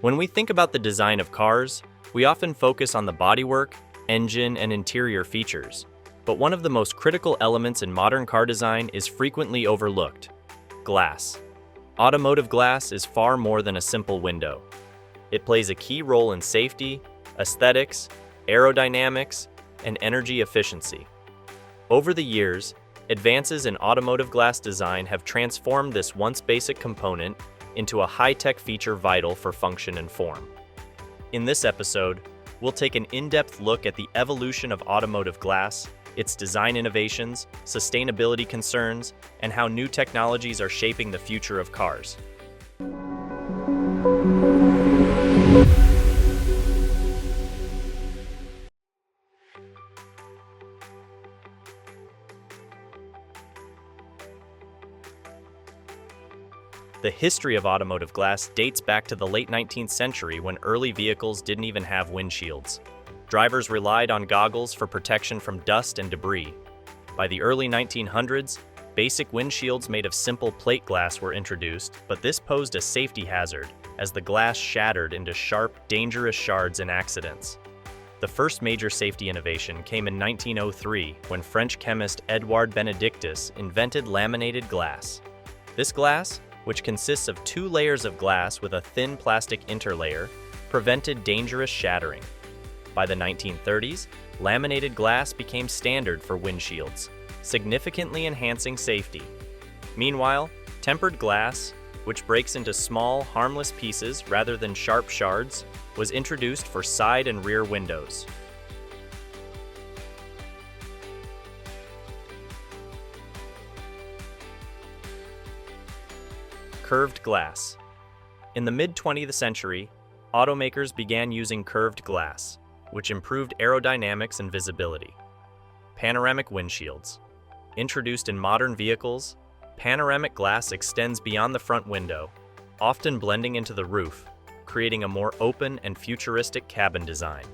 When we think about the design of cars, we often focus on the bodywork, engine, and interior features. But one of the most critical elements in modern car design is frequently overlooked: glass. Automotive glass is far more than a simple window. It plays a key role in safety, aesthetics, aerodynamics, and energy efficiency. Over the years, advances in automotive glass design have transformed this once basic component into a high-tech feature vital for function and form. In this episode, we'll take an in-depth look at the evolution of automotive glass, its design innovations, sustainability concerns, and how new technologies are shaping the future of cars. The history of automotive glass dates back to the late 19th century when early vehicles didn't even have windshields. Drivers relied on goggles for protection from dust and debris. By the early 1900s, basic windshields made of simple plate glass were introduced, but this posed a safety hazard as the glass shattered into sharp, dangerous shards in accidents. The first major safety innovation came in 1903 when French chemist Edouard Benedictus invented laminated glass. This glass, which consists of two layers of glass with a thin plastic interlayer, prevented dangerous shattering. By the 1930s, laminated glass became standard for windshields, significantly enhancing safety. Meanwhile, tempered glass, which breaks into small, harmless pieces rather than sharp shards, was introduced for side and rear windows. Curved glass. In the mid-20th century, automakers began using curved glass, which improved aerodynamics and visibility. Panoramic windshields. Introduced in modern vehicles, panoramic glass extends beyond the front window, often blending into the roof, creating a more open and futuristic cabin design.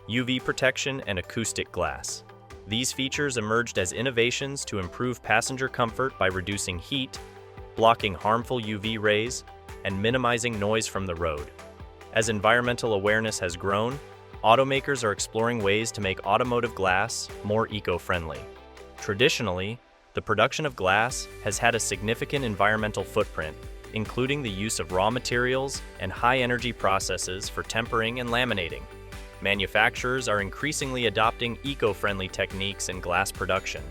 UV protection and acoustic glass. These features emerged as innovations to improve passenger comfort by reducing heat, blocking harmful UV rays, and minimizing noise from the road. As environmental awareness has grown, automakers are exploring ways to make automotive glass more eco-friendly. Traditionally, the production of glass has had a significant environmental footprint, including the use of raw materials and high-energy processes for tempering and laminating. Manufacturers are increasingly adopting eco-friendly techniques in glass production.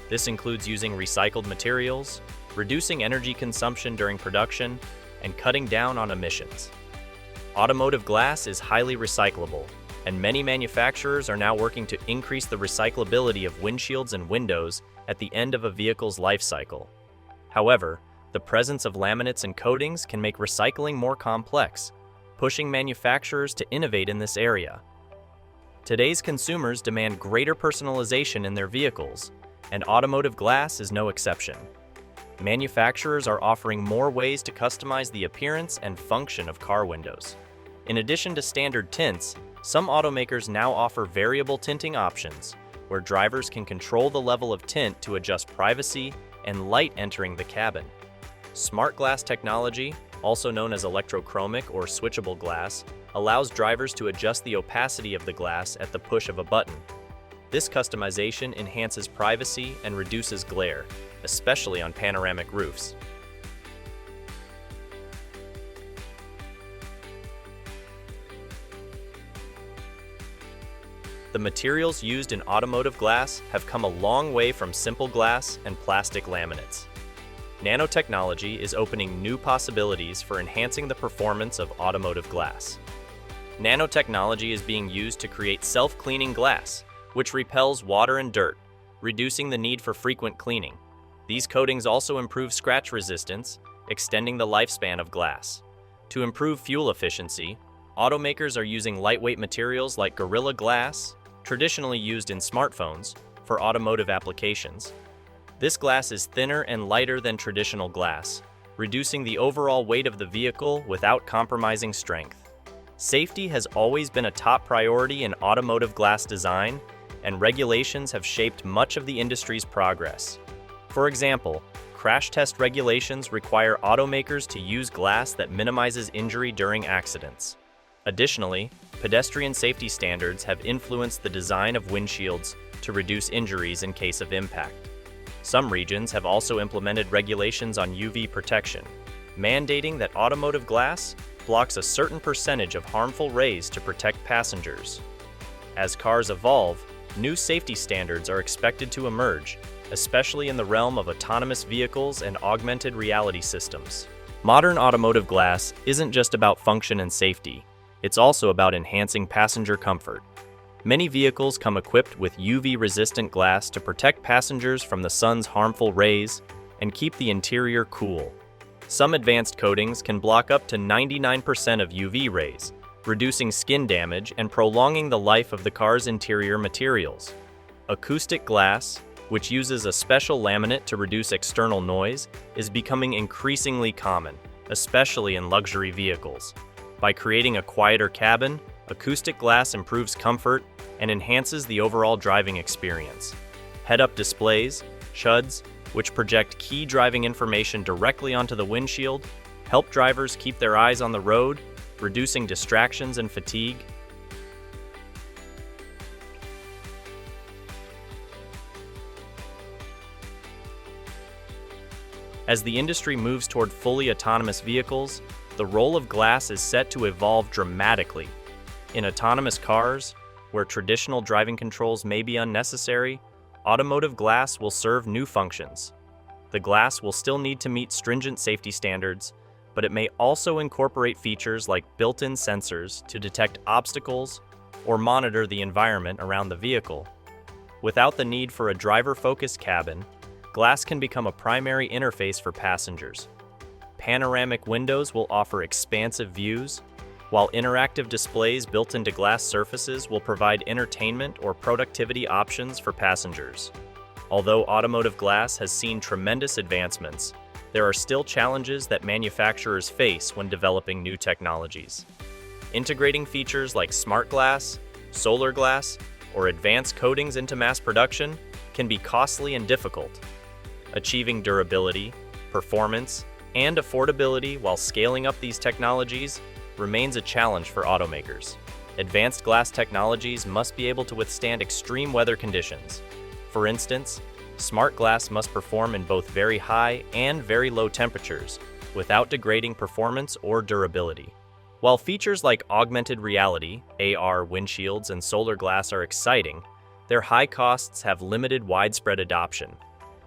This includes using recycled materials, reducing energy consumption during production, and cutting down on emissions. Automotive glass is highly recyclable, and many manufacturers are now working to increase the recyclability of windshields and windows at the end of a vehicle's life cycle. However, the presence of laminates and coatings can make recycling more complex, pushing manufacturers to innovate in this area. Today's consumers demand greater personalization in their vehicles, and automotive glass is no exception. Manufacturers are offering more ways to customize the appearance and function of car windows. In addition to standard tints, some automakers now offer variable tinting options, where drivers can control the level of tint to adjust privacy and light entering the cabin. Smart glass technology, also known as electrochromic or switchable glass, allows drivers to adjust the opacity of the glass at the push of a button. This customization enhances privacy and reduces glare, especially on panoramic roofs. The materials used in automotive glass have come a long way from simple glass and plastic laminates. Nanotechnology is opening new possibilities for enhancing the performance of automotive glass. Nanotechnology is being used to create self-cleaning glass, which repels water and dirt, reducing the need for frequent cleaning. These coatings also improve scratch resistance, extending the lifespan of glass. To improve fuel efficiency, automakers are using lightweight materials like Gorilla Glass, traditionally used in smartphones, for automotive applications. This glass is thinner and lighter than traditional glass, reducing the overall weight of the vehicle without compromising strength. Safety has always been a top priority in automotive glass design, and regulations have shaped much of the industry's progress. For example, crash test regulations require automakers to use glass that minimizes injury during accidents. Additionally, pedestrian safety standards have influenced the design of windshields to reduce injuries in case of impact. Some regions have also implemented regulations on UV protection, mandating that automotive glass blocks a certain percentage of harmful rays to protect passengers. As cars evolve, new safety standards are expected to emerge, especially in the realm of autonomous vehicles and augmented reality systems. Modern automotive glass isn't just about function and safety, it's also about enhancing passenger comfort. Many vehicles come equipped with UV-resistant glass to protect passengers from the sun's harmful rays and keep the interior cool. Some advanced coatings can block up to 99% of UV rays, reducing skin damage and prolonging the life of the car's interior materials. Acoustic glass, which uses a special laminate to reduce external noise, is becoming increasingly common, especially in luxury vehicles. By creating a quieter cabin, acoustic glass improves comfort and enhances the overall driving experience. Head-up displays, HUDs, which project key driving information directly onto the windshield, help drivers keep their eyes on the road, reducing distractions and fatigue. As the industry moves toward fully autonomous vehicles, the role of glass is set to evolve dramatically. In autonomous cars, where traditional driving controls may be unnecessary, automotive glass will serve new functions. The glass will still need to meet stringent safety standards, but it may also incorporate features like built-in sensors to detect obstacles or monitor the environment around the vehicle. Without the need for a driver-focused cabin, glass can become a primary interface for passengers. Panoramic windows will offer expansive views, while interactive displays built into glass surfaces will provide entertainment or productivity options for passengers. Although automotive glass has seen tremendous advancements, there are still challenges that manufacturers face when developing new technologies. Integrating features like smart glass, solar glass, or advanced coatings into mass production can be costly and difficult. Achieving durability, performance, and affordability while scaling up these technologies remains a challenge for automakers. Advanced glass technologies must be able to withstand extreme weather conditions. For instance, smart glass must perform in both very high and very low temperatures without degrading performance or durability. While features like augmented reality, AR windshields, and solar glass are exciting, their high costs have limited widespread adoption.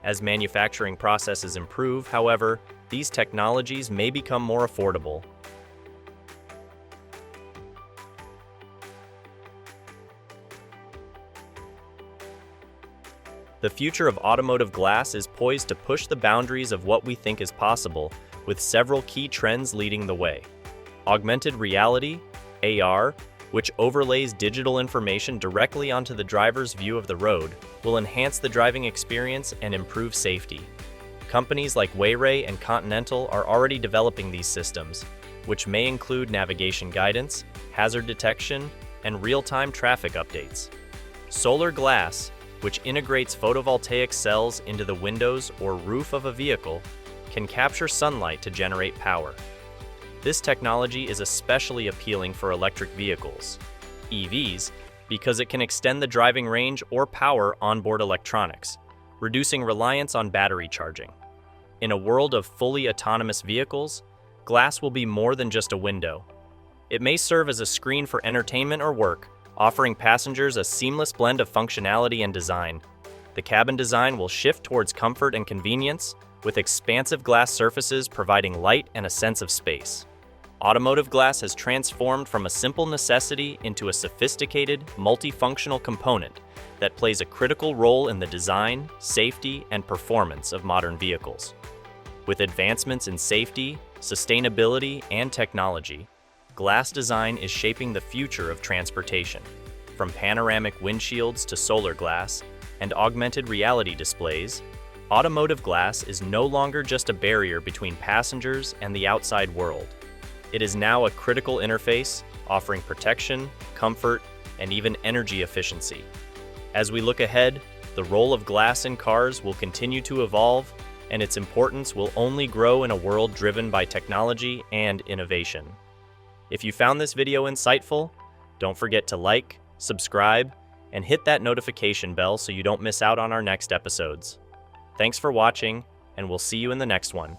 As manufacturing processes improve, however, these technologies may become more affordable. The future of automotive glass is poised to push the boundaries of what we think is possible, with several key trends leading the way. Augmented reality, AR, which overlays digital information directly onto the driver's view of the road, will enhance the driving experience and improve safety. Companies like Wayray and Continental are already developing these systems, which may include navigation guidance, hazard detection, and real-time traffic updates. Solar glass, which integrates photovoltaic cells into the windows or roof of a vehicle, can capture sunlight to generate power. This technology is especially appealing for electric vehicles, EVs, because it can extend the driving range or power onboard electronics, reducing reliance on battery charging. In a world of fully autonomous vehicles, glass will be more than just a window. It may serve as a screen for entertainment or work, offering passengers a seamless blend of functionality and design. The cabin design will shift towards comfort and convenience, with expansive glass surfaces providing light and a sense of space. Automotive glass has transformed from a simple necessity into a sophisticated, multifunctional component that plays a critical role in the design, safety, and performance of modern vehicles. With advancements in safety, sustainability, and technology, glass design is shaping the future of transportation. From panoramic windshields to solar glass and augmented reality displays, automotive glass is no longer just a barrier between passengers and the outside world. It is now a critical interface, offering protection, comfort, and even energy efficiency. As we look ahead, the role of glass in cars will continue to evolve, and its importance will only grow in a world driven by technology and innovation. If you found this video insightful, don't forget to like, subscribe, and hit that notification bell so you don't miss out on our next episodes. Thanks for watching, and we'll see you in the next one.